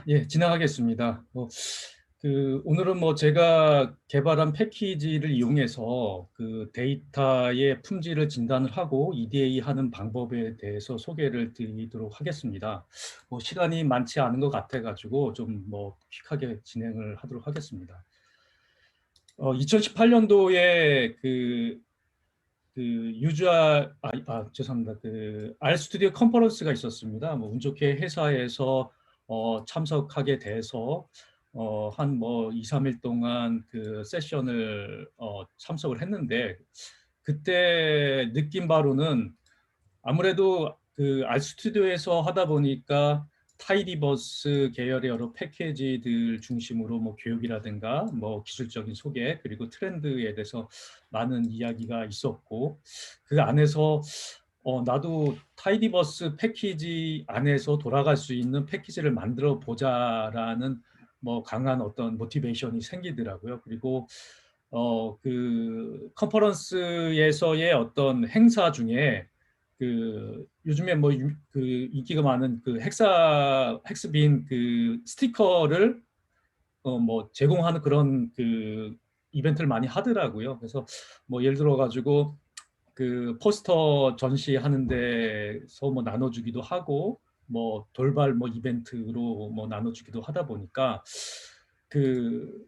예, 진행하겠습니다. 오늘은 제가 개발한 패키지를 이용해서 그 데이터의 품질을 진단을 하고 EDA 하는 방법에 대해서 소개를 드리도록 하겠습니다. 시간이 많지 않은 것 같아가지고 좀 퀵하게 진행을 하도록 하겠습니다. 2018년도에 죄송합니다. RStudio 컨퍼런스가 있었습니다. 운 좋게 회사에서 참석하게 돼서 한 2, 3일 동안 그 세션을 참석을 했는데, 그때 느낀 바로는 아무래도 그 RStudio에서 하다 보니까 타이디버스 계열의 여러 패키지들 중심으로 교육이라든가 기술적인 소개 그리고 트렌드에 대해서 많은 이야기가 있었고, 그 안에서 나도 타이디버스 패키지 안에서 돌아갈 수 있는 패키지를 만들어 보자라는 강한 어떤 모티베이션이 생기더라고요. 그리고 그 컨퍼런스에서의 어떤 행사 중에 요즘에 그 인기가 많은 그 헥스빈 그 스티커를 제공하는 그런 그 이벤트를 많이 하더라고요. 그래서 예를 들어 가지고 그 포스터 전시하는 데서 나눠주기도 하고, 돌발 이벤트로 나눠주기도 하다 보니까 그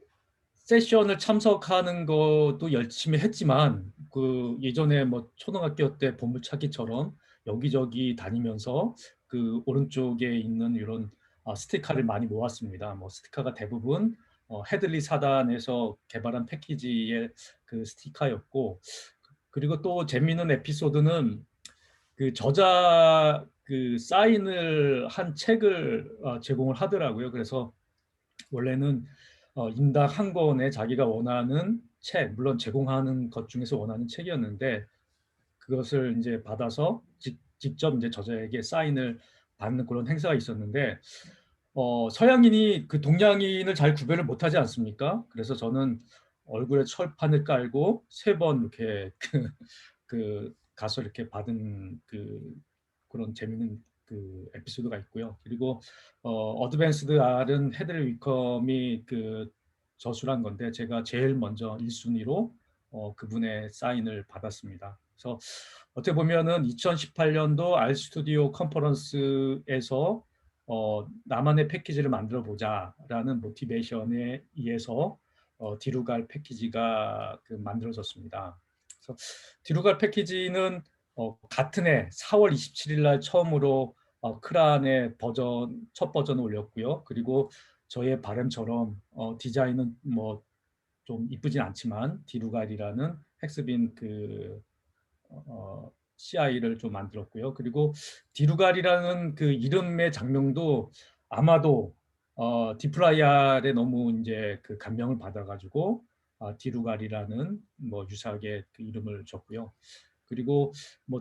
세션을 참석하는 것도 열심히 했지만, 그 예전에 초등학교 때 보물찾기처럼 여기저기 다니면서 그 오른쪽에 있는 이런 스티커를 많이 모았습니다. 스티커가 대부분 헤들리 사단에서 개발한 패키지의 그 스티커였고, 그리고 또 재미있는 에피소드는 그 저자 그 사인을 한 책을 제공을 하더라고요. 그래서 원래는 인당 한 권에 자기가 원하는 책, 물론 제공하는 것 중에서 원하는 책이었는데, 그것을 이제 받아서 직접 이제 저자에게 사인을 받는 그런 행사가 있었는데, 서양인이 그 동양인을 잘 구별을 못하지 않습니까? 그래서 저는 얼굴에 철판을 깔고 세 번 이렇게 가서 이렇게 받은 그런 재밌는 그 에피소드가 있고요. 그리고 어드밴스드 R은 헤들 위컴이 그 저술한 건데, 제가 제일 먼저 1순위로 그분의 사인을 받았습니다. 그래서 어떻게 보면은 2018년도 R 스튜디오 컨퍼런스에서 나만의 패키지를 만들어 보자라는 모티베이션에 의해서 뒤로 갈 패키지가 만들어졌습니다. 그래서 뒤로 갈 패키지는 같은 해 4월 27일 날 처음으로 크란의 첫 버전을 올렸고요. 그리고 저의 바람처럼 디자인은 좀 이쁘진 않지만 디루갈이라는 헥스빈 CI를 좀 만들었고요. 그리고 디루갈이라는 그 이름의 장명도 아마도 디플라이알에 너무 이제 그 감명을 받아가지고 디루갈이라는 유사하게 그 이름을 줬고요. 그리고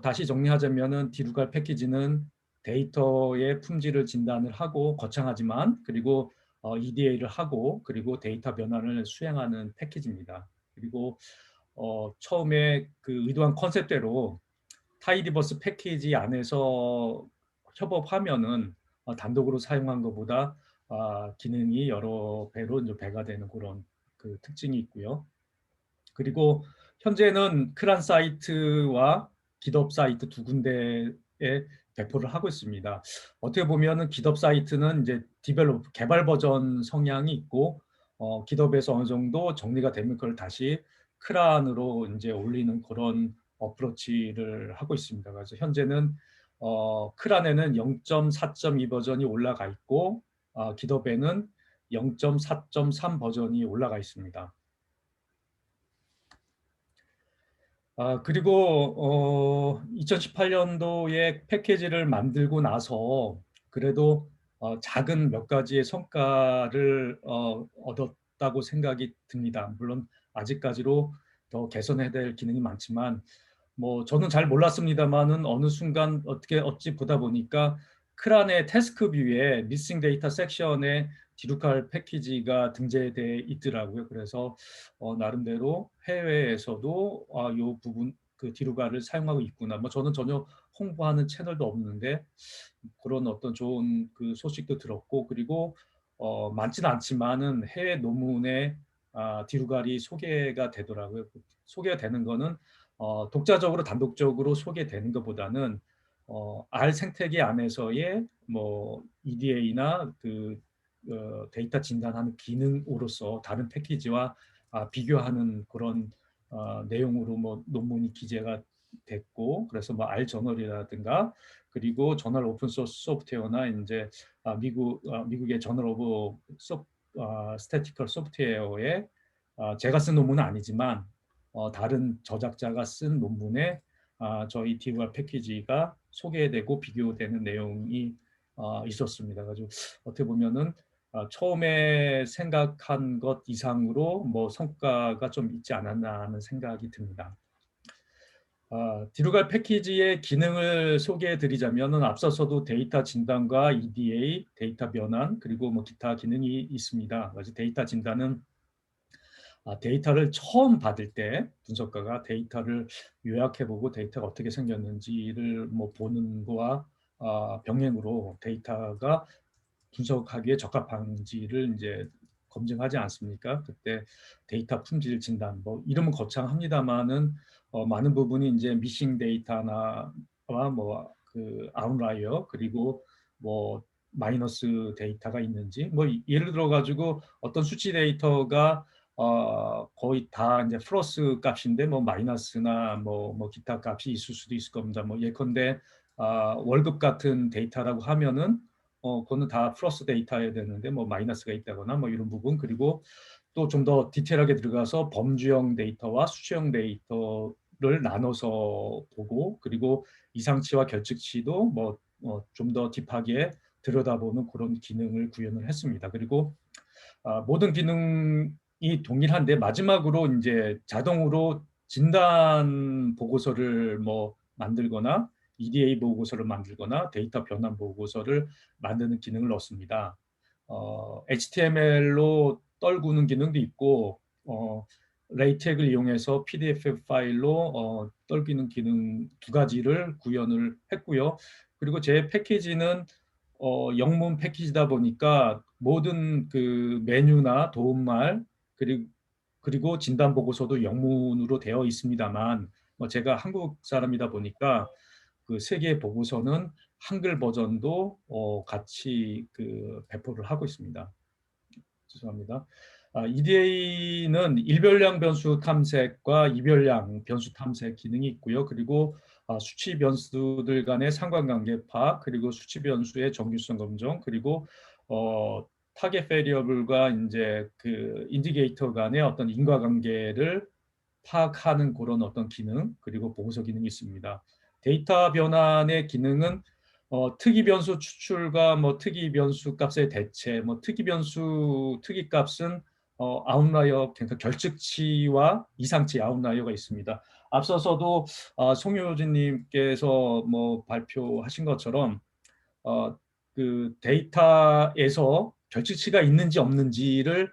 다시 정리하자면은 디루갈 패키지는 데이터의 품질을 진단을 하고 거창하지만, 그리고 EDA를 하고, 그리고 데이터 변환을 수행하는 패키지입니다. 그리고 처음에 그 의도한 컨셉대로 타이디버스 패키지 안에서 협업하면은 단독으로 사용한 것보다 기능이 여러 배로 이제 배가 되는 그런 그 특징이 있고요. 그리고 현재는 크란 사이트와 기덥 사이트 두 군데에 배포를 하고 있습니다. 어떻게 보면은 기덥 사이트는 이제 디벨롭 개발 버전 성향이 있고, 기덥에서 어느 정도 정리가 되면 그걸 다시 크란으로 이제 올리는 그런 어프로치를 하고 있습니다. 그래서 현재는 크란에는 0.4.2 버전이 올라가 있고, 기덥에는 0.4.3 버전이 올라가 있습니다. 그리고 2018년도에 패키지를 만들고 나서 그래도 작은 몇 가지의 성과를 얻었다고 생각이 듭니다. 물론 아직까지로 더 개선해야 될 기능이 많지만, 저는 잘 몰랐습니다만은 어느 순간 어떻게 어찌 보다 보니까 크란의 태스크 뷰에 미싱 데이터 섹션에 디루칼 패키지가 등재되어 있더라고요. 그래서 나름대로 해외에서도 이 부분 그 디루갈을 사용하고 있구나. 저는 전혀 홍보하는 채널도 없는데 그런 어떤 좋은 그 소식도 들었고, 그리고 많지는 않지만은 해외 논문에 디루갈이 소개가 되더라고요. 소개가 되는 거는 독자적으로 단독적으로 소개되는 것보다는 알 생태계 안에서의 뭐 EDA나 그 데이터 진단하는 기능으로서 다른 패키지와 비교하는 그런 내용으로 뭐 논문이 기재가 됐고, 그래서 뭐 R 저널이라든가 그리고 저널 오픈 소스 소프트웨어나 이제 미국의 저널 오브 스태티컬 소프트웨어에 제가 쓴 논문은 아니지만 다른 저작자가 쓴 논문에 저희 디루갈 패키지가 소개되고 비교되는 내용이 있었습니다. 그래서 어떻게 보면은 처음에 생각한 것 이상으로 뭐 성과가 좀 있지 않았나 하는 생각이 듭니다. 디루갈 패키지의 기능을 소개해 드리자면 앞서서도 데이터 진단과 EDA, 데이터 변환, 그리고 뭐 기타 기능이 있습니다. 그래서 데이터 진단은 데이터를 처음 받을 때 분석가가 데이터를 요약해보고 데이터가 어떻게 생겼는지를 뭐 보는 거와 병행으로 데이터가 분석하기에 적합한지를 이제 검증하지 않습니까? 그때 데이터 품질 진단, 뭐 이름은 거창합니다만은 많은 부분이 이제 미싱 데이터나 뭐 그 아웃라이어, 그리고 뭐 마이너스 데이터가 있는지, 뭐 예를 들어 가지고 어떤 수치 데이터가 거의 다 이제 플러스 값인데 뭐 마이너스나 뭐 기타 값이 있을 수도 있을 겁니다. 뭐 예컨대 월급 같은 데이터라고 하면은 그거는 다 플러스 데이터여야 되는데 뭐 마이너스가 있다거나 뭐 이런 부분, 그리고 또 좀 더 디테일하게 들어가서 범주형 데이터와 수치형 데이터를 나눠서 보고, 그리고 이상치와 결측치도 뭐 좀 더 딥하게 들여다보는 그런 기능을 구현을 했습니다. 그리고 모든 기능이 동일한데 마지막으로 이제 자동으로 진단 보고서를 뭐 만들거나 EDA 보고서를 만들거나 데이터 변환 보고서를 만드는 기능을 넣습니다. HTML로 떨구는 기능도 있고 레이텍을 이용해서 PDF 파일로 떨기는 기능 두 가지를 구현을 했고요. 그리고 제 패키지는 영문 패키지다 보니까 모든 그 메뉴나 도움말 그리고 진단 보고서도 영문으로 되어 있습니다만 제가 한국 사람이다 보니까 그 세 개의 보고서는 한글 버전도 같이 그 배포를 하고 있습니다. 죄송합니다. EDA는 일별량 변수 탐색과 이별량 변수 탐색 기능이 있고요. 그리고 수치 변수들 간의 상관관계 파악, 그리고 수치 변수의 정규성 검정, 그리고 타겟 베리어블과 이제 그 인디게이터 간의 어떤 인과관계를 파악하는 그런 어떤 기능, 그리고 보고서 기능이 있습니다. 데이터 변환의 기능은 특이 변수 추출과 뭐 특이 변수 값의 대체, 뭐 특이 변수 특이 값은 아웃라이어, 그러니까 결측치와 이상치 아웃라이어가 있습니다. 앞서서도 송효진님께서 뭐 발표하신 것처럼 어, 그 데이터에서 결측치가 있는지 없는지를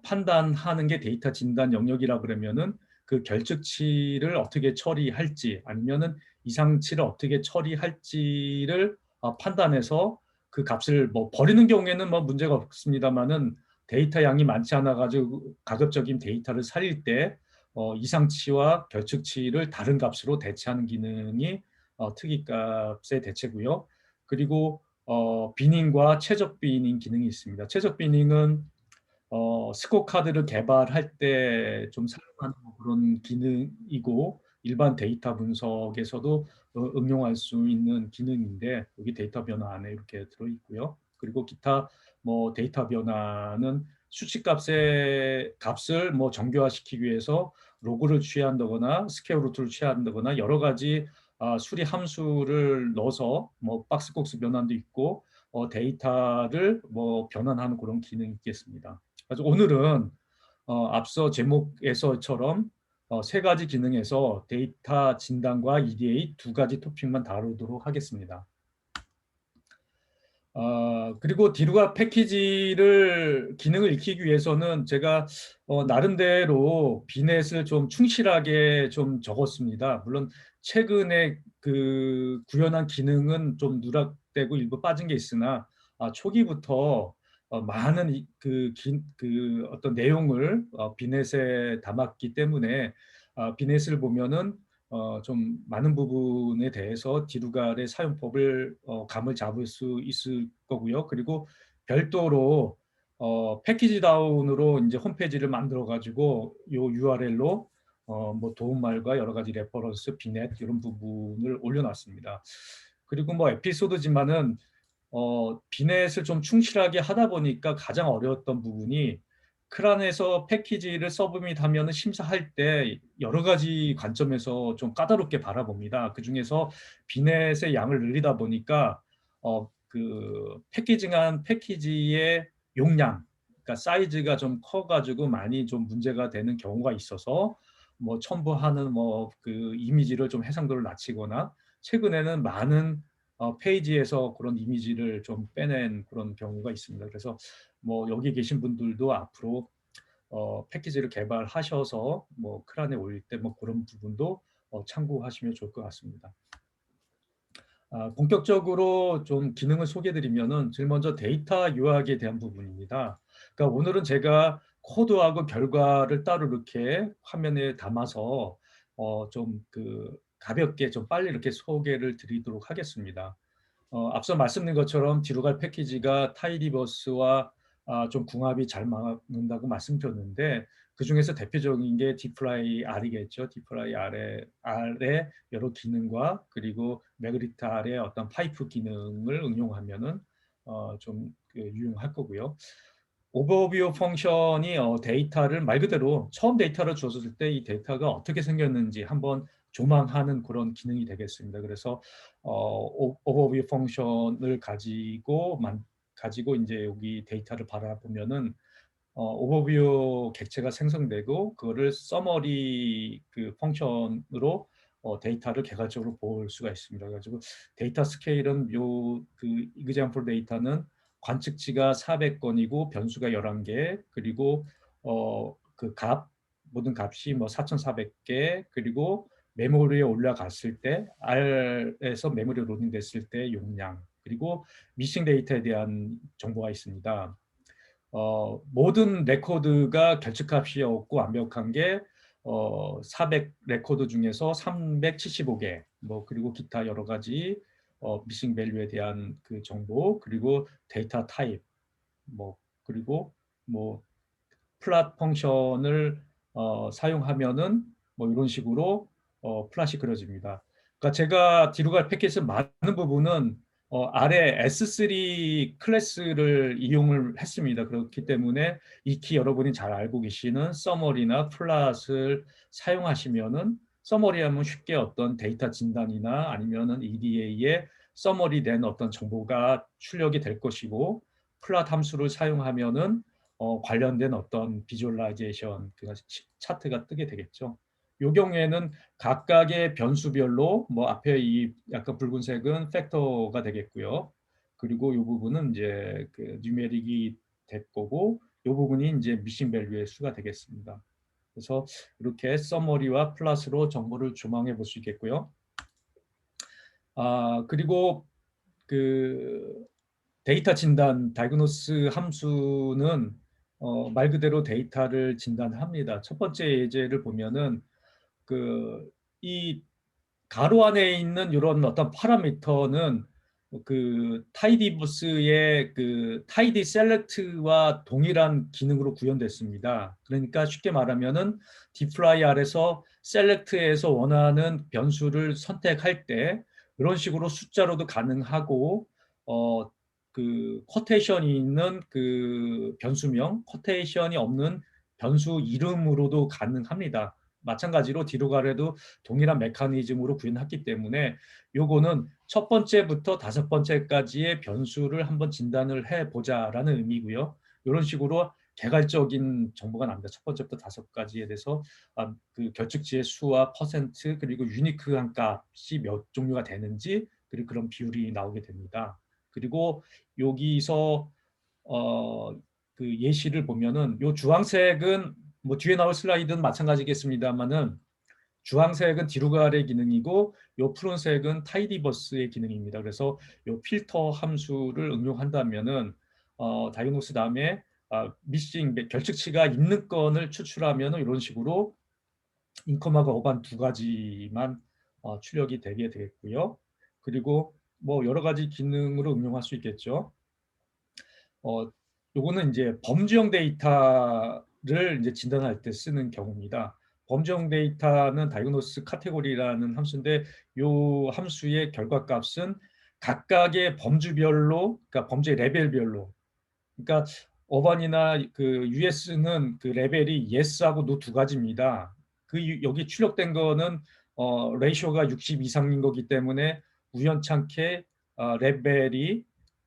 판단하는 게 데이터 진단 영역이라 그러면은 그 결측치를 어떻게 처리할지 아니면은 이상치를 어떻게 처리할지를 판단해서 그 값을 뭐 버리는 경우에는 뭐 문제가 없습니다만은 데이터 양이 많지 않아 가지고 가급적인 데이터를 살릴 때 이상치와 결측치를 다른 값으로 대체하는 기능이 특이값의 대체고요. 그리고 비닝과 최적 비닝 기능이 있습니다. 최적 비닝은 스코어 카드를 개발할 때 좀 사용하는 그런 기능이고 일반 데이터 분석에서도 응용할 수 있는 기능인데 여기 데이터 변화 안에 이렇게 들어 있고요. 그리고 기타 뭐 데이터 변화는 수치값의 값을 뭐 정교화시키기 위해서 로그를 취한다거나 스퀘어 루트를 취한다거나 여러 가지 수리 함수를 넣어서 뭐 박스콕스 변환도 있고 데이터를 뭐 변환하는 그런 기능이 있겠습니다. 그래서 오늘은 앞서 제목에서처럼 세 가지 기능에서 데이터 진단과 EDA 두 가지 토픽만 다루도록 하겠습니다. 그리고 디루가 패키지를 기능을 익히기 위해서는 제가 나름대로 비넷을 좀 충실하게 좀 적었습니다. 물론 최근에 그 구현한 기능은 좀 누락되고 일부 빠진 게 있으나 초기부터 많은 그 어떤 내용을 비넷에 담았기 때문에 비넷을 보면은 좀 많은 부분에 대해서 디루갈의 사용법을 감을 잡을 수 있을 거고요. 그리고 별도로 패키지 다운으로 이제 홈페이지를 만들어 가지고 요 URL로 뭐 도움말과 여러 가지 레퍼런스, 비넷 이런 부분을 올려놨습니다. 그리고 뭐 에피소드지만은 비넷을 좀 충실하게 하다 보니까 가장 어려웠던 부분이 크란에서 패키지를 서브밋하면 심사할 때 여러 가지 관점에서 좀 까다롭게 바라봅니다. 그 중에서 비넷의 양을 늘리다 보니까 그 패키징한 패키지의 용량, 그러니까 사이즈가 좀 커가지고 많이 좀 문제가 되는 경우가 있어서 뭐 첨부하는 뭐 그 이미지를 좀 해상도를 낮추거나 최근에는 많은 페이지에서 그런 이미지를 좀 빼낸 그런 경우가 있습니다. 그래서 뭐 여기 계신 분들도 앞으로 패키지를 개발하셔서 뭐 크란에 올릴 때 뭐 그런 부분도 참고하시면 좋을 것 같습니다. 본격적으로 좀 기능을 소개해드리면은 제일 먼저 데이터 요약에 대한 부분입니다. 그러니까 오늘은 제가 코드하고 결과를 따로 이렇게 화면에 담아서 좀 그 가볍게 좀 빨리 이렇게 소개를 드리도록 하겠습니다. 앞서 말씀드린 것처럼 디루갈 패키지가 타이디버스와 좀 궁합이 잘 맞는다고 말씀드렸는데 그중에서 대표적인 게 디플라이 R이겠죠. 디플라이 R의 여러 기능과 그리고 매그리트 R의 어떤 파이프 기능을 응용하면은 좀 유용할 거고요. 오버뷰 펑션이 데이터를 말 그대로 처음 데이터를 줬을 때 이 데이터가 어떻게 생겼는지 한번 조망하는 그런 기능이 되겠습니다. 그래서 오버뷰 펑션을 가지고 이제 여기 데이터를 바라보면은 오버뷰 객체가 생성되고 그거를 서머리 그 펑션으로 데이터를 개괄적으로 볼 수가 있습니다. 그래가지고 데이터 스케일은 요 그 이그젬플 데이터는 관측치가 400건이고 변수가 11개 그리고 그 모든 값이 뭐 4,400개 그리고 메모리에 올라갔을 때 R에서 메모리 로딩됐을 때 용량 그리고 미싱 데이터에 대한 정보가 있습니다. 모든 레코드가 결측값이 없고 완벽한 게 400 레코드 중에서 375개, 뭐 그리고 기타 여러 가지 미싱 밸류에 대한 그 정보, 그리고 데이터 타입, 뭐 그리고 뭐 플랫 펑션을 사용하면은 뭐 이런 식으로 플랫이 그려집니다. 그러니까 제가 뒤로 갈 패킷의 많은 부분은 아래 S3 클래스를 이용을 했습니다. 그렇기 때문에 익히 여러분이 잘 알고 계시는 서머리나 플랫을 사용하시면은 서머리 하면 쉽게 어떤 데이터 진단이나 아니면은 EDA에 서머리된 어떤 정보가 출력이 될 것이고 플랫 함수를 사용하면은 관련된 어떤 비주얼라이제이션 차트가 뜨게 되겠죠. 이 경우에는 각각의 변수별로 뭐 앞에 이 약간 붉은색은 팩터가 되겠고요. 그리고 이 부분은 이제 그 뉴메릭이 될 거고 이 부분이 이제 미싱 밸류의 수가 되겠습니다. 그래서 이렇게 서머리와 플러스로 정보를 조망해 볼 수 있겠고요. 그리고 그 데이터 진단, 다이그노스 함수는 말 그대로 데이터를 진단합니다. 첫 번째 예제를 보면은 이 가로 안에 있는 이런 어떤 파라미터는 그 타이디부스의 그 타이디 셀렉트와 동일한 기능으로 구현됐습니다. 그러니까 쉽게 말하면은 디플라이 R에서 셀렉트에서 원하는 변수를 선택할 때 이런 식으로 숫자로도 가능하고 그 쿼테이션이 있는 그 변수명, 쿼테이션이 없는 변수 이름으로도 가능합니다. 마찬가지로 뒤로 가래도 동일한 메커니즘으로 구현했기 때문에 요거는 첫 번째부터 다섯 번째까지의 변수를 한번 진단을 해보자라는 의미고요. 이런 식으로 개괄적인 정보가 납니다. 첫 번째부터 다섯 가지에 대해서 그 결측지의 수와 퍼센트 그리고 유니크한 값이 몇 종류가 되는지 그리고 그런 비율이 나오게 됩니다. 그리고 여기서 그 예시를 보면은 요 주황색은 뭐 뒤에 나올 슬라이드는 마찬가지겠습니다만은 주황색은 디루갈의 기능이고 요 푸른색은 타이디버스의 기능입니다. 그래서 요 필터 함수를 응용한다면은 다이그노스 다음에 미싱 결측치가 있는 건을 추출하면 이런 식으로 인컴하고 어반 두 가지만 출력이 되게 되겠고요. 그리고 뭐 여러 가지 기능으로 응용할 수 있겠죠. 요거는 이제 범주형 데이터를 이제 진단할 때 쓰는 경우입니다. 범주형 데이터는 다이그노스 카테고리라는 함수인데 요 함수의 결과값은 각각의 범주별로, 그러니까 범주의 레벨별로, 그러니까 어반이나 그 US는 그 레벨이 yes하고 no 두 가지입니다. 여기 출력된 거는 레이쇼가 60 이상인 거기 때문에 우연찮게 레벨이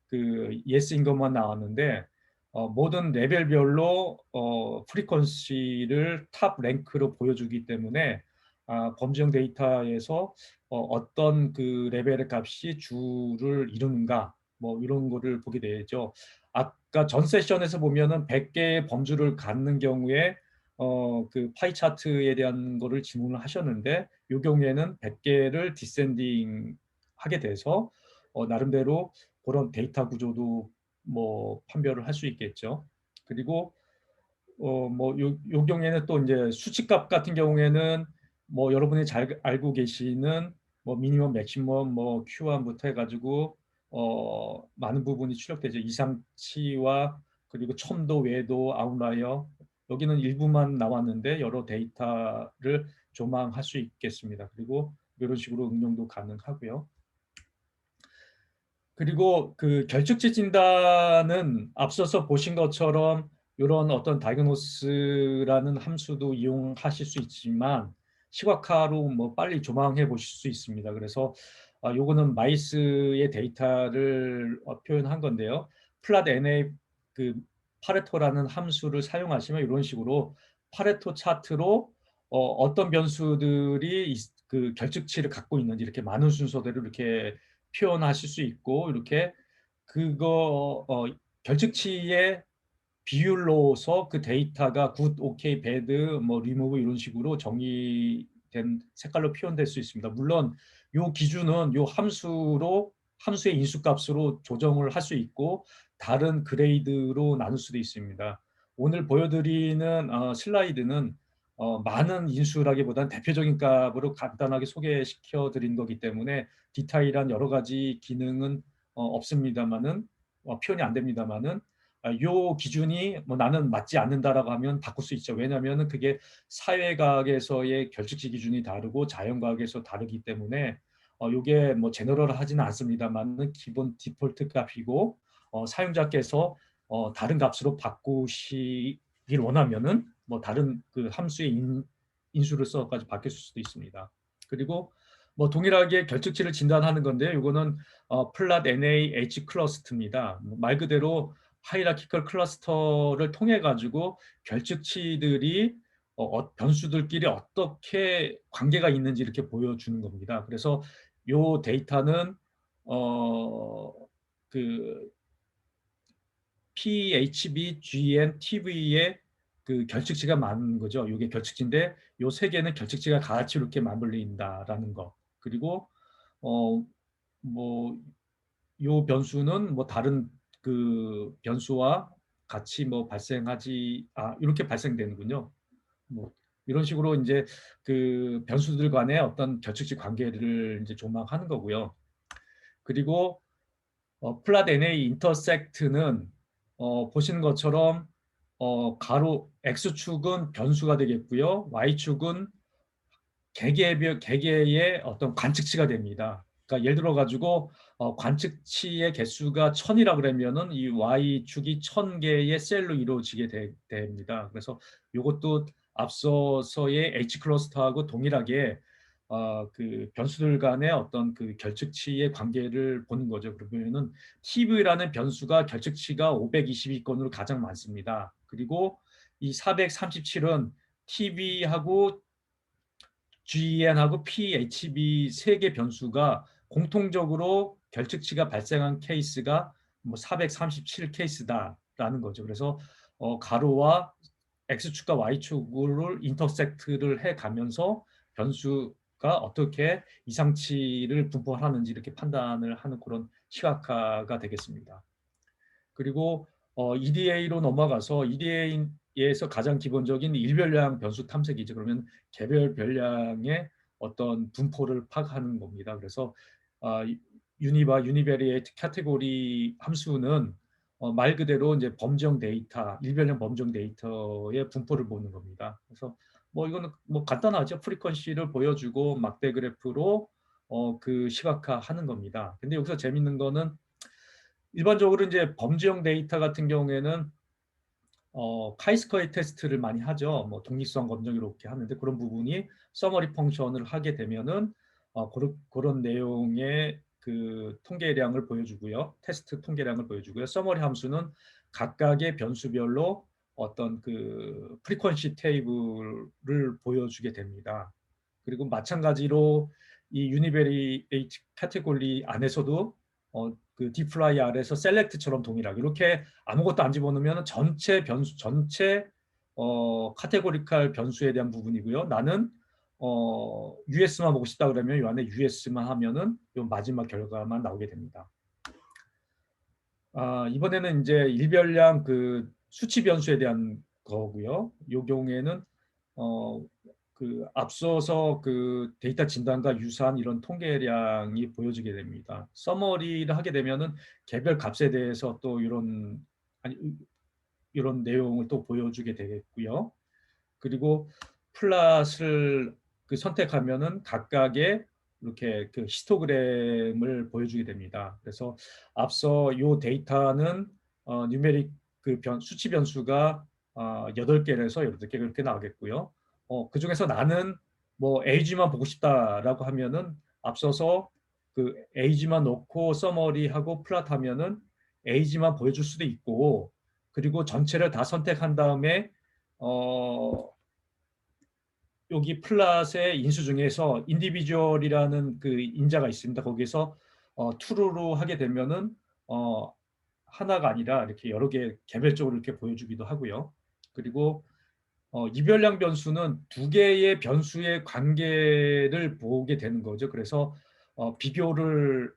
그 yes인 것만 나왔는데 모든 레벨별로 프리퀀시를 탑 랭크로 보여주기 때문에 범주형 데이터에서 어떤 그 레벨의 값이 주를 이루는가 뭐 이런 거를 보게 되죠. 아까 전 세션에서 보면은 100개의 범주를 갖는 경우에 그 파이 차트에 대한 거를 질문을 하셨는데 이 경우에는 100개를 디센딩 하게 돼서 나름대로 그런 데이터 구조도 뭐 판별을 할 수 있겠죠. 그리고 뭐요 경우에는 또 이제 수치값 같은 경우에는 뭐 여러분이 잘 알고 계시는 뭐 미니멈, 맥시멈, 뭐 Q1부터 해가지고 많은 부분이 출력되죠. 이상치와 그리고 첨도, 외도, 아웃라이어 여기는 일부만 나왔는데 여러 데이터를 조망할 수 있겠습니다. 그리고 이런 식으로 응용도 가능하고요. 그리고 그 결측치 진단은 앞서서 보신 것처럼 이런 어떤 다이그노스라는 함수도 이용하실 수 있지만 시각화로 뭐 빨리 조망해 보실 수 있습니다. 그래서 요거는 마이스의 데이터를 표현한 건데요. 플랫 NA 그 파레토라는 함수를 사용하시면 이런 식으로 파레토 차트로 어떤 변수들이 그 결측치를 갖고 있는지 이렇게 많은 순서대로 이렇게 표현하실 수 있고 이렇게 그거 결측치의 비율로서 그 데이터가 굿, 오케이, 배드, 뭐 리무브 이런 식으로 정의된 색깔로 표현될 수 있습니다. 물론 요 기준은 요 함수의 인수값으로 조정을 할 수 있고 다른 그레이드로 나눌 수도 있습니다. 오늘 보여드리는 슬라이드는 많은 인수라기보다는 대표적인 값으로 간단하게 소개시켜 드린 거기 때문에 디테일한 여러 가지 기능은 없습니다만은 표현이 안 됩니다만은 요 기준이 뭐 나는 맞지 않는다라고 하면 바꿀 수 있죠. 왜냐하면 그게 사회과학에서의 결측치 기준이 다르고 자연과학에서 다르기 때문에 요게 뭐 제너럴하지는 않습니다만 기본 디폴트 값이고 사용자께서 다른 값으로 바꾸시길 원하면은 뭐 다른 그 함수의 인수를 써까지 바뀔 수도 있습니다. 그리고 뭐 동일하게 결측치를 진단하는 건데 이거는 플랫 NaH 클러스터입니다. 말 그대로 하이라키컬 클러스터를 통해 가지고 결측치들이 변수들끼리 어떻게 관계가 있는지 이렇게 보여주는 겁니다. 그래서 요 데이터는 그 PHB, GN, TV의 그 결측치가 많은 거죠. 이게 결측치인데 요 세 개는 결측치가 같이 이렇게 맞물린다라는 거. 그리고 뭐 요 변수는 뭐 다른 그 변수와 같이 뭐 발생하지 이렇게 발생되는군요. 뭐 이런 식으로 이제 그 변수들 간의 어떤 결측치 관계를 이제 조망하는 거고요. 그리고 플랫 NA 인터섹트는 보시는 것처럼 가로 X축은 변수가 되겠고요. Y축은 개개의 어떤 관측치가 됩니다. 그러니까 예를 들어 가지고 관측치의 개수가 1000이라 그러면은 이 Y축이 1000개의 셀로 이루어지게 됩니다. 그래서 이것도 앞서서의 H 클러스터하고 동일하게 그 변수들 간의 어떤 그 결측치의 관계를 보는 거죠. 그러면은 TV라는 변수가 결측치가 522건으로 가장 많습니다. 그리고 이 437은 TV하고 GN하고 PHB 세 개 변수가 공통적으로 결측치가 발생한 케이스가 뭐 437 케이스다라는 거죠. 그래서 가로와 X축과 Y축을 인터섹트를 해 가면서 변수가 어떻게 이상치를 분포하는지 이렇게 판단을 하는 그런 시각화가 되겠습니다. 그리고 EDA로 넘어가서 EDA에서 가장 기본적인 일별량 변수 탐색이죠. 그러면 개별 별량의 어떤 분포를 파악하는 겁니다. 그래서 유니바 유니베리에이트 카테고리 함수는 말 그대로 이제 범정 데이터, 일별량 범정 데이터의 분포를 보는 겁니다. 그래서 뭐 이거는 뭐 간단하죠. 프리퀀시를 보여주고 막대 그래프로 그 시각화하는 겁니다. 근데 여기서 재밌는 거는 일반적으로 이제 범죄형 데이터 같은 경우에는 카이스커의 테스트를 많이 하죠. 뭐 독립성 검정 이렇게 하는데 그런 부분이 서머리 펑션을 하게 되면은 그런 내용의 그 통계량을 보여주고요. 테스트 통계량을 보여주고요. 서머리 함수는 각각의 변수별로 어떤 그 프리퀀시 테이블을 보여주게 됩니다. 그리고 마찬가지로 이 유니베리에이트 카테고리 안에서도 그 디플라이 아래에서 셀렉트처럼 동일하게 이렇게 아무것도 안 집어넣으면 전체 변수 전체 카테고리칼 변수에 대한 부분이고요. 나는 US만 보고 싶다 그러면 이 안에 US만 하면은 요 마지막 결과만 나오게 됩니다. 이번에는 이제 일별량 그 수치 변수에 대한 거고요. 이 경우에는 그 앞서서 그 데이터 진단과 유사한 이런 통계량이 보여지게 됩니다. 서머리를 하게 되면은 개별 값에 대해서 또 이런 내용을 또 보여주게 되겠고요. 그리고 플랫을 그 선택하면은 각각의 이렇게 그 히스토그램을 보여주게 됩니다. 그래서 앞서 이 데이터는 뉴메릭 그 수치 변수가 8개에서 8개 그렇게 나오겠고요. 그 중에서 나는 뭐 AG만 보고 싶다라고 하면은 앞서서 그 AG만 놓고 서머리하고 플랫 하면은 AG만 보여줄 수도 있고 그리고 전체를 다 선택한 다음에 어, 여기 플랫의 인수 중에서 인디비주얼이라는 그 인자가 있습니다. 거기서 true로 하게 되면은 하나가 아니라 이렇게 여러 개 개별적으로 이렇게 보여주기도 하고요. 그리고 이별량 변수는 두 개의 변수의 관계를 보게 되는 거죠. 그래서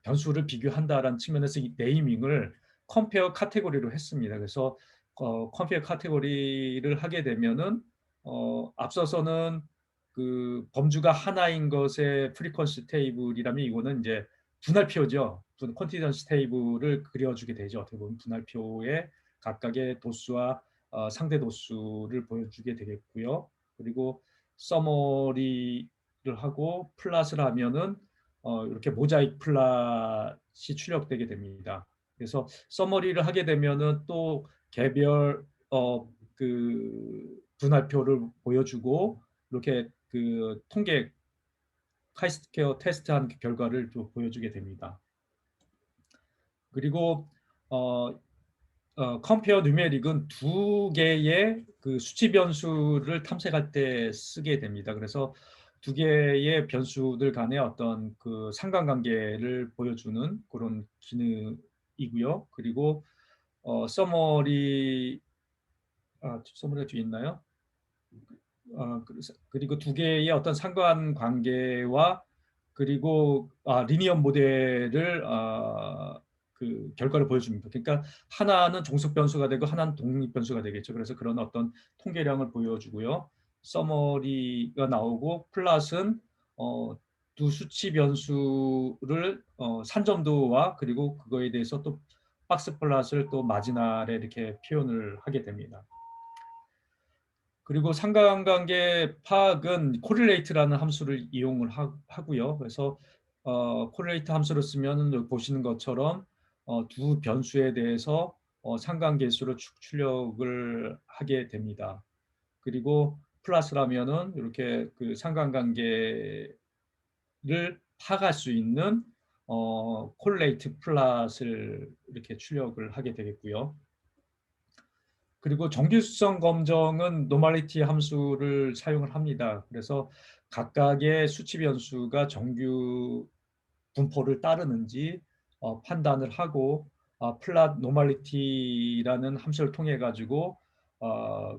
변수를 비교한다라는 측면에서 이 네이밍을 컴페어 카테고리로 했습니다. 그래서 컴페어 카테고리를 하게 되면은 앞서서는 그 범주가 하나인 것의 프리퀀시 테이블이라면 이거는 이제 분할표죠. 콘티던스 테이블을 그려주게 되죠. 어떻게 보면 분할표의 각각의 도수와 상대 도수를 보여주게 되겠고요. 그리고 서머리를 하고 플랫을 하면은 이렇게 모자이크 플랫이 출력되게 됩니다. 그래서 서머리를 하게 되면은 또 개별 그 분할표를 보여주고 이렇게 그 통계 카이스트케어 테스트한 결과를 또 보여주게 됩니다. 그리고 컴페어 뉴메릭은 두 개의 그 수치 변수를 탐색할 때 쓰게 됩니다. 그래서 두 개의 변수들 간의 어떤 그 상관관계를 보여주는 그런 기능이고요. 그리고 서머리가 뒤에 있나요? 그리고 두 개의 어떤 상관관계와 그리고 리니어 모델을 그 결과를 보여줍니다. 그러니까 하나는 종속 변수가 되고 하나는 독립 변수가 되겠죠. 그래서 그런 어떤 통계량을 보여주고요. 서머리가 나오고 플랫은 두 수치 변수를 산점도와 그리고 그거에 대해서 또 박스 플랫을 또 마지날에 이렇게 표현을 하게 됩니다. 그리고 상관관계 파악은 코릴레이트라는 함수를 이용을 하고요. 그래서 코릴레이트 함수를 쓰면 보시는 것처럼 두 변수에 대해서 상관계수를 출력을 하게 됩니다. 그리고 플러스라면은 이렇게 그 상관관계를 파악할 수 있는 콜레이트 플러스를 이렇게 출력을 하게 되겠고요. 그리고 정규수성 검정은 노멀리티 함수를 사용을 합니다. 그래서 각각의 수치 변수가 정규 분포를 따르는지 판단을 하고 플랫 노멀리티라는 함수를 통해 가지고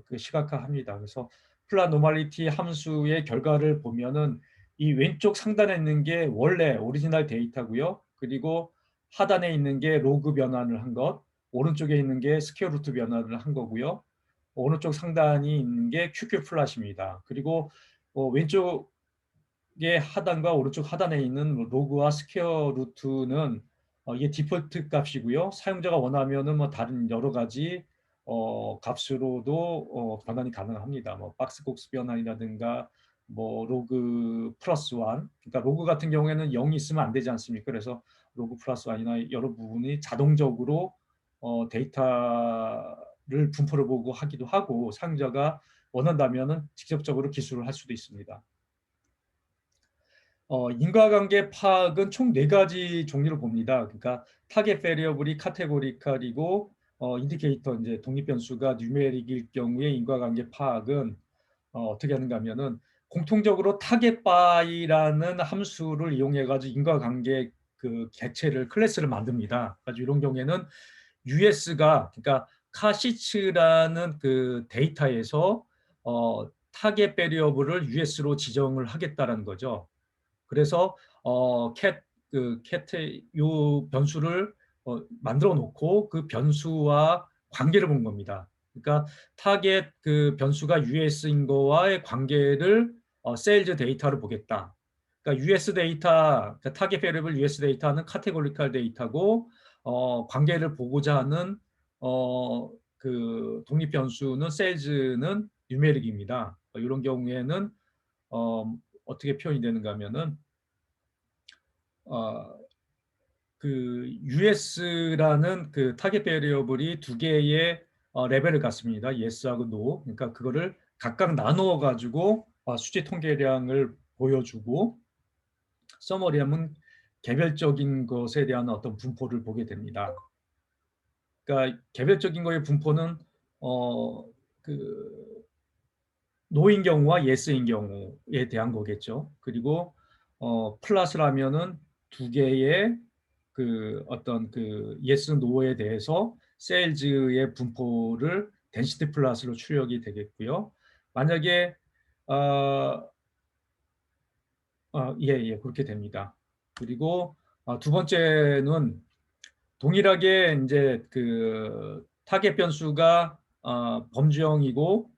그 시각화합니다. 그래서 플랫 노멀리티 함수의 결과를 보면은 이 왼쪽 상단에 있는 게 원래 오리지널 데이터고요. 그리고 하단에 있는 게 로그 변환을 한 것, 오른쪽에 있는 게 스퀘어 루트 변환을 한 거고요. 오른쪽 상단이 있는 게 QQ 플랫입니다. 그리고 왼쪽에 하단과 오른쪽 하단에 있는 로그와 스퀘어 루트는 이게 디폴트 값이고요. 사용자가 원하면은 뭐 다른 여러 가지 값으로도 변환이 가능합니다. 뭐 박스콕스 변환이라든가 뭐 로그 플러스 원, 그러니까 로그 같은 경우에는 0이 있으면 안 되지 않습니까? 그래서 로그 플러스 원이나 여러 부분이 자동적으로 데이터를 분포를 보고 하기도 하고, 사용자가 원한다면은 직접적으로 기술을 할 수도 있습니다. 인과관계 파악은 총 4가지 종류를 봅니다. 그러니까 타겟 베리어블이 카테고리칼이고 인디케이터 이제 독립 변수가 뉴메릭일 경우에 인과관계 파악은 어떻게 하는가 하면은 공통적으로 타겟 바이라는 함수를 이용해 가지고 인과관계 그 객체를 클래스를 만듭니다. 그래서 이런 경우에는 US가, 그러니까 카시츠라는 그 데이터에서 타겟 베리어블을 US로 지정을 하겠다라는 거죠. 그래서 요 변수를 만들어 놓고 그 변수와 관계를 본 겁니다. 그러니까 타겟 그 변수가 US인 거와의 관계를 세일즈 데이터를 보겠다. 그러니까 US 데이터, 그러니까 타겟 베리어블 US 데이터는 카테고리칼 데이터고 관계를 보고자 하는 그 독립 변수는 세일즈는 뉴메릭입니다. 이런 경우에는 어떻게 표현이 되는가 하면은 어, 그 US라는 그 타겟 베리어블이 2개의 레벨을 갖습니다. Yes하고 No. 그러니까 그거를 각각 나누어 가지고 수치 통계량을 보여주고, 서머리하면 개별적인 것에 대한 어떤 분포를 보게 됩니다. 그러니까 개별적인 거의 분포는 그 노인 경우와 예스인 경우에 대한 거겠죠. 그리고 플러스라면은 2개의 그 어떤 그 예스 노에 대해서 세일즈의 분포를 덴시티 플러스로 출력이 되겠고요. 만약에 예, 그렇게 됩니다. 그리고 두 번째는 동일하게 이제 그 타겟 변수가 범주형이고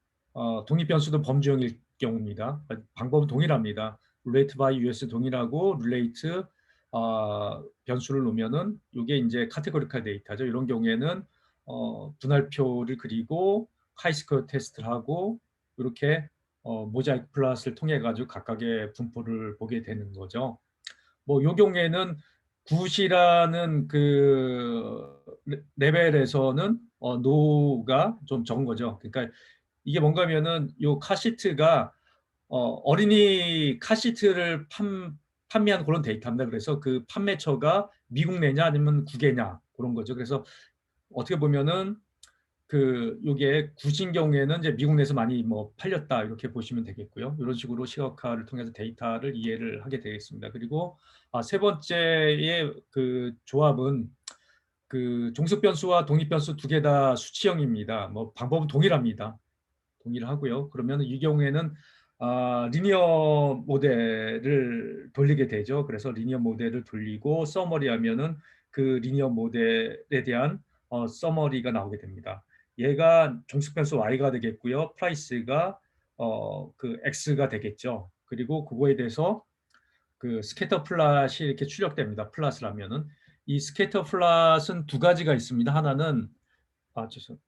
독립 변수도 범주형일 경우입니다. 방법은 동일합니다. relate by US 동일하고 relate 변수를 놓으면은 이게 이제 카테고리칼 데이터죠. 이런 경우에는 분할표를 그리고 카이스퀘어 테스트를 하고 이렇게 모자이크 플러스를 통해 가지고 각각의 분포를 보게 되는 거죠. 뭐 요 경우에는 굿이라는 그 레벨에서는 노가 좀 적은 거죠. 그러니까 이게 뭔가 하면은 요 카시트가 어린이 카시트를 판매한 그런 데이터입니다. 그래서 그 판매처가 미국 내냐 아니면 국외냐 그런 거죠. 그래서 어떻게 보면은 그 요게 굿인 경우에는 이제 미국 내에서 많이 뭐 팔렸다 이렇게 보시면 되겠고요. 이런 식으로 시각화를 통해서 데이터를 이해를 하게 되겠습니다. 그리고 세 번째의 그 조합은 그 종속 변수와 독립 변수 2개 다 수치형입니다. 뭐 방법은 동일합니다. 동일하고요. 그러면 이 경우에는 리니어 모델을 돌리게 되죠. 그래서 리니어 모델을 돌리고 서머리 하면은 그 리니어 모델에 대한 서머리가 나오게 됩니다. 얘가 종속 변수 y가 되겠고요. 프라이스가 그 x가 되겠죠. 그리고 그거에 대해서 그 스캐터 플롯이 이렇게 출력됩니다. 플롯이라면은 이 스캐터 플롯은 2가지가 있습니다. 하나는 죄송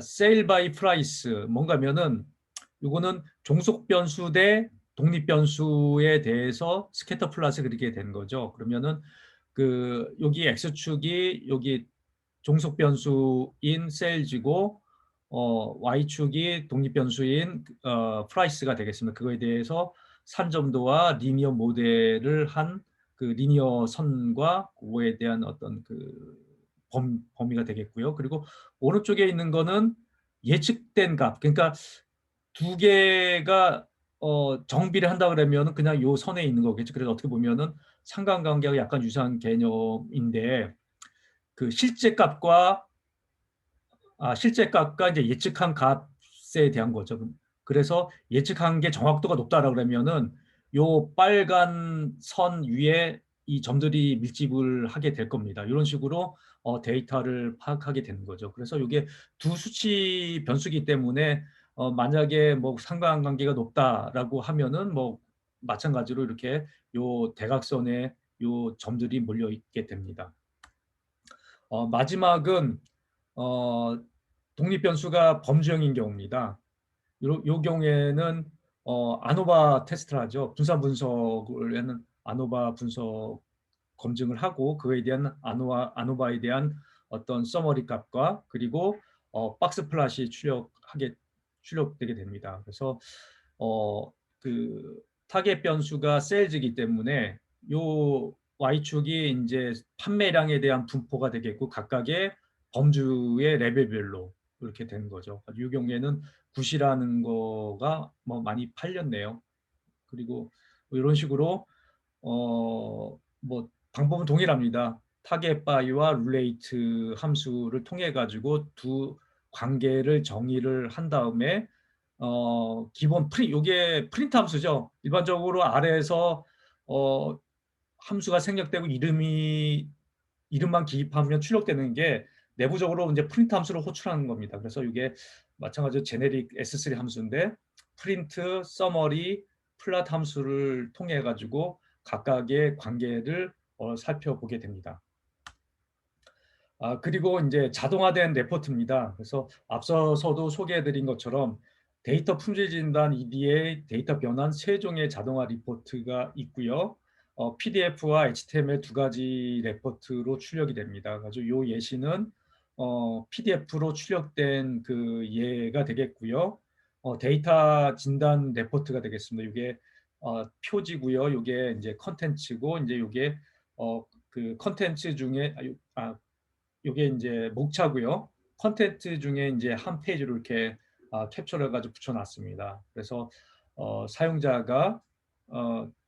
세일 바이 프라이스 뭔가면은 이거는 종속 변수 대 독립 변수에 대해서 스캐터 플롯을 그리게 된 거죠. 그러면은 그 여기 x축이 여기 종속 변수인 세일즈고 y축이 독립 변수인 프라이스가 되겠습니다. 그거에 대해서 산점도와 리니어 모델을 한 그 리니어 선과 그거에 대한 어떤 그 범위가 되겠고요. 그리고 오른쪽에 있는 거는 예측된 값. 그러니까 2개가 정비를 한다 그러면 그냥 요 선에 있는 거겠죠. 그래서 어떻게 보면은 상관관계가 약간 유사한 개념인데 그 실제 값과 이제 예측한 값에 대한 거죠. 그래서 예측한 게 정확도가 높다라 그러면은 요 빨간 선 위에 이 점들이 밀집을 하게 될 겁니다. 이런 식으로 데이터를 파악하게 되는 거죠. 그래서 이게 두 수치 변수기 때문에 만약에 뭐 상관관계가 높다라고 하면은 뭐 마찬가지로 이렇게 요 대각선에 요 점들이 몰려 있게 됩니다. 마지막은 어, 독립 변수가 범주형인 경우입니다. 요 경우에는 아노바 테스트를 하죠. 분산 분석을 하는 아노바 분석 검증을 하고 그에 대한 아노바에 대한 어떤 서머리 값과 그리고 박스 플롯이 출력되게 됩니다. 그래서 어, 그 타겟 변수가 세일즈이기 때문에 요 Y축이 이제 판매량에 대한 분포가 되겠고 각각의 범주의 레벨별로 이렇게 되는 거죠. 이 경우에는 굿이라는 거가 뭐 많이 팔렸네요. 그리고 이런 식으로 뭐 방법은 동일합니다. 타겟 바이와 룰레이트 함수를 통해 가지고 두 관계를 정의를 한 다음에 기본 요게 프린트 함수죠. 일반적으로 아래에서 어, 함수가 생략되고 이름만 기입하면 출력되는 게 내부적으로 이제 프린트 함수를 호출하는 겁니다. 그래서 이게 마찬가지로 제네릭 S3 함수인데 프린트, 서머리, 플랫 함수를 통해 가지고 각각의 관계를 살펴보게 됩니다. 그리고 이제 자동화된 레포트입니다. 그래서 앞서서도 소개해드린 것처럼 데이터 품질 진단 EDA, 데이터 변환 세 종의 자동화 리포트가 있고요. PDF와 HTML 두 가지 레포트로 출력이 됩니다. 그래서 이 예시는 PDF로 출력된 그 예가 되겠고요. 데이터 진단 레포트가 되겠습니다. 이게 표지고요. 이게 이제 컨텐츠고 이제 이게 그 컨텐츠 중에 이게 이제 목차고요. 컨텐츠 중에 이제 한 페이지로 이렇게 캡처를 해가지고 붙여놨습니다. 그래서 사용자가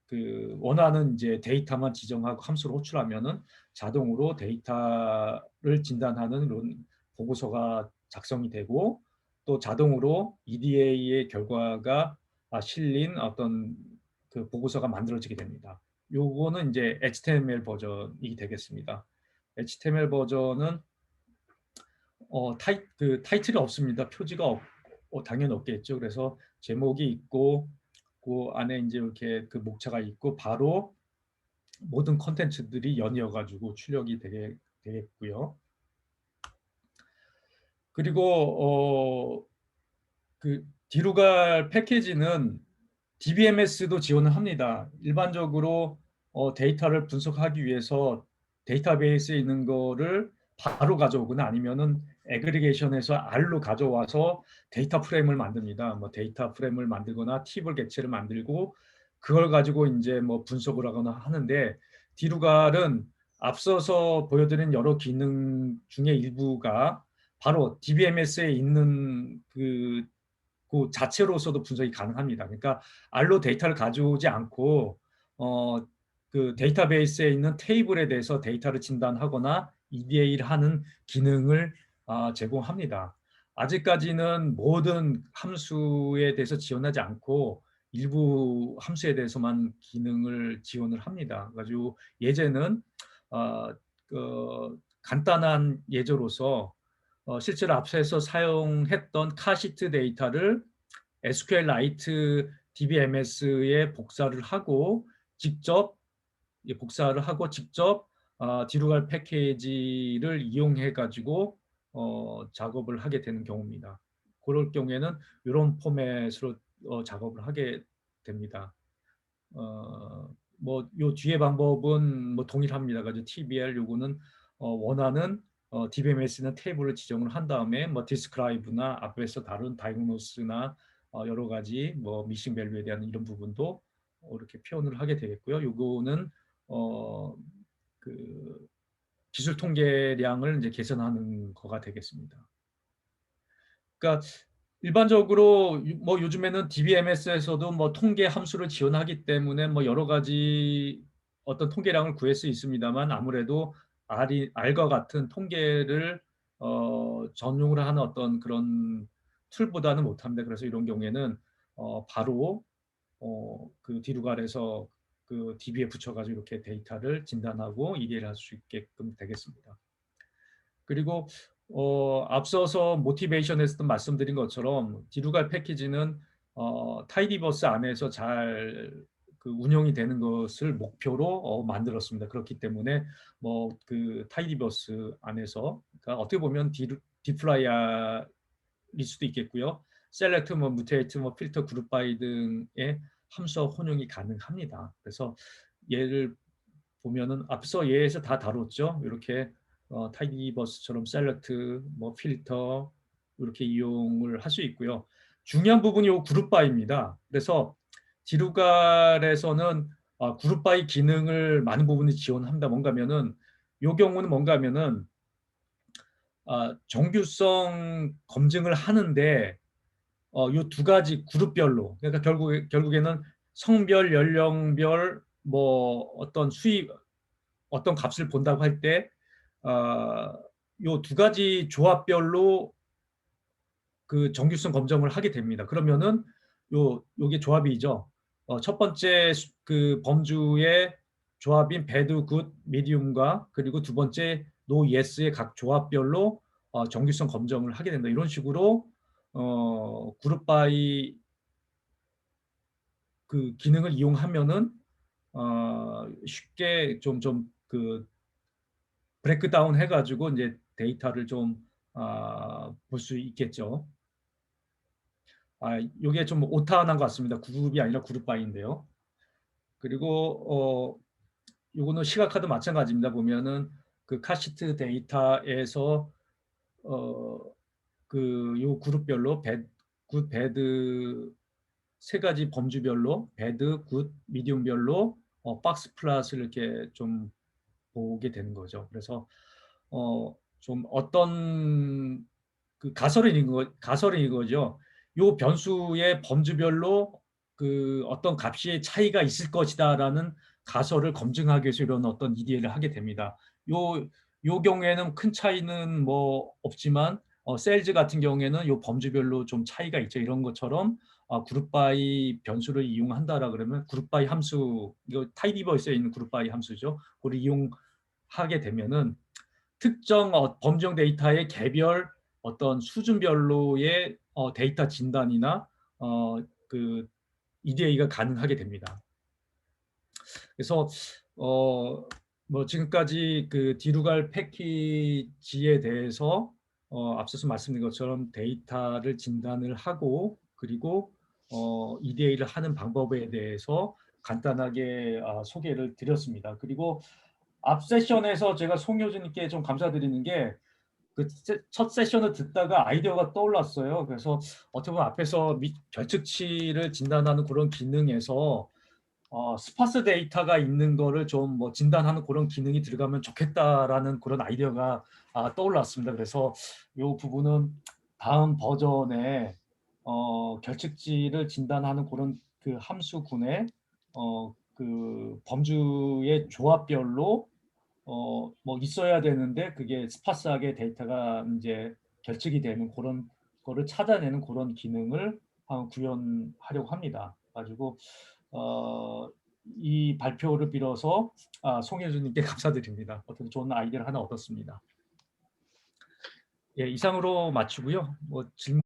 그 원하는 이제 데이터만 지정하고 함수를 호출하면은 자동으로 데이터를 진단하는 이런 보고서가 작성이 되고 또 자동으로 EDA의 결과가 실린 어떤 그 보고서가 만들어지게 됩니다. 요거는 이제 HTML 버전이 되겠습니다. HTML 버전은 그 타이틀이 없습니다. 표지가 당연히 없겠죠. 그래서 제목이 있고 그 안에 이제 이렇게 그 목차가 있고 바로 모든 컨텐츠들이 연이어 가지고 출력이 되겠고요. 그리고 그 뒤로 갈 패키지는 DBMS도 지원을 합니다. 일반적으로 데이터를 분석하기 위해서 데이터베이스에 있는 거를 바로 가져오거나 아니면은 애그리게이션에서 R로 가져와서 데이터 프레임을 만듭니다. 뭐 데이터 프레임을 만들거나 팁을 객체를 만들고 그걸 가지고 이제 뭐 분석을 하거나 하는데 디루갈은 앞서서 보여드린 여러 기능 중에 일부가 바로 DBMS에 있는 그 자체로서도 분석이 가능합니다. 그러니까 R로 데이터를 가져오지 않고 그 데이터베이스에 있는 테이블에 대해서 데이터를 진단하거나 EDA를 하는 기능을 제공합니다. 아직까지는 모든 함수에 대해서 지원하지 않고 일부 함수에 대해서만 기능을 지원을 합니다. 가지고 예제는 간단한 예제로서 실제로 앞서서 사용했던 카시트 데이터를 SQLite DBMS에 복사를 하고 직접 디루갈 패키지를 이용해 가지고 작업을 하게 되는 경우입니다. 그럴 경우에는 이런 포맷으로 작업을 하게 됩니다. 뭐요 뒤에 방법은 뭐 동일합니다. 가지고 TBL 요거는 원하는 DBMS는 테이블을 지정을 한 다음에 뭐 디스크라이브나 앞에서 다룬 다이그노스나 여러 가지 뭐 미싱 밸류에 대한 이런 부분도 이렇게 표현을 하게 되겠고요. 요거는 그 기술 통계량을 이제 개선하는 거가 되겠습니다. 그러니까 일반적으로 뭐 요즘에는 DBMS에서도 뭐 통계 함수를 지원하기 때문에 뭐 여러 가지 어떤 통계량을 구할 수 있습니다만 아무래도 R과 같은 통계를 전용으로 하는 어떤 그런 툴보다는 못합니다. 그래서 이런 경우에는 바로 그 디루갈에서 그 DB에 붙여가지고 이렇게 데이터를 진단하고 EDA를 할 수 있게끔 되겠습니다. 그리고 앞서서 모티베이션에서도 말씀드린 것처럼 디루갈 패키지는 타이디버스 안에서 잘 그 운영이 되는 것을 목표로 만들었습니다. 그렇기 때문에 뭐 그 타이디버스 안에서 그러니까 어떻게 보면 디플라이아일 수도 있겠고요. 셀렉트, 뭐 무테이트, 뭐 필터, 그룹 바이 등의 함수와 혼용이 가능합니다. 그래서 예를 보면은 앞서 예에서 다 다뤘죠. 이렇게 타이디버스처럼 셀렉트, 뭐 필터 이렇게 이용을 할 수 있고요. 중요한 부분이 이 그룹 바이입니다. 그래서 디루갈에서는 그룹 바이 기능을 많은 부분이 지원합니다. 뭔가면은 이 경우는 뭔가면은 정규성 검증을 하는데 이 두 가지 그룹별로 그러니까 결국에는 성별, 연령별 뭐 어떤 수입 어떤 값을 본다고 할 때 이 두 가지 조합별로 그 정규성 검증을 하게 됩니다. 그러면은 요게 조합이죠. 첫 번째 그 범주의 조합인 배드, 굿, 미디움과 그리고 두 번째 노, 예스의 각 조합별로 정규성 검증을 하게 된다. 이런 식으로 그룹 바이 그 기능을 이용하면은 쉽게 좀 그 브레이크다운 해가지고 이제 데이터를 좀 볼 수 있겠죠. 이게 좀 오타난 것 같습니다. 그룹이 아니라 그룹 바이인데요. 그리고 요거는 시각화도 마찬가지입니다. 보면은 그 카시트 데이터에서 그 요 그룹별로 굿, 배드 세 가지 범주별로 배드, 굿, 미디움별로 박스 플롯을 이렇게 좀 보게 되는 거죠. 그래서 좀 어떤 그 가설은 이거죠. 요 변수의 범주별로 그 어떤 값이 차이가 있을 것이다라는 가설을 검증하기 위해서 이런 어떤 EDA를 하게 됩니다. 요 경우에는 큰 차이는 뭐 없지만 셀즈 같은 경우에는 요 범주별로 좀 차이가 있죠. 이런 것처럼 그룹 바이 변수를 이용한다라 그러면 그룹 바이 함수 이거 타이디버스에 있는 그룹 바이 함수죠. 그걸 이용하게 되면은 특정 범정 데이터의 개별 어떤 수준별로의 데이터 진단이나 그 EDA가 가능하게 됩니다. 그래서 뭐 지금까지 그 디루갈 패키지에 대해서 앞서서 말씀드린 것처럼 데이터를 진단을 하고 그리고 EDA를 하는 방법에 대해서 간단하게 소개를 드렸습니다. 그리고 앞 세션에서 제가 송효진님께 좀 감사드리는 게 그 첫 세션을 듣다가 아이디어가 떠올랐어요. 그래서 어떻게 보면 앞에서 결측치를 진단하는 그런 기능에서 스파스 데이터가 있는 거를 좀 뭐 진단하는 그런 기능이 들어가면 좋겠다라는 그런 아이디어가 떠올랐습니다. 그래서 이 부분은 다음 버전에 결측치를 진단하는 그런 그 함수군의 그 범주의 조합별로 뭐 있어야 되는데 그게 스파스하게 데이터가 이제 결측이 되는 그런 거를 찾아내는 그런 기능을 구현하려고 합니다. 가지고 이 발표를 빌어서 송혜주님께 감사드립니다. 어떤 좋은 아이디어를 하나 얻었습니다. 예, 이상으로 마치고요. 뭐 질문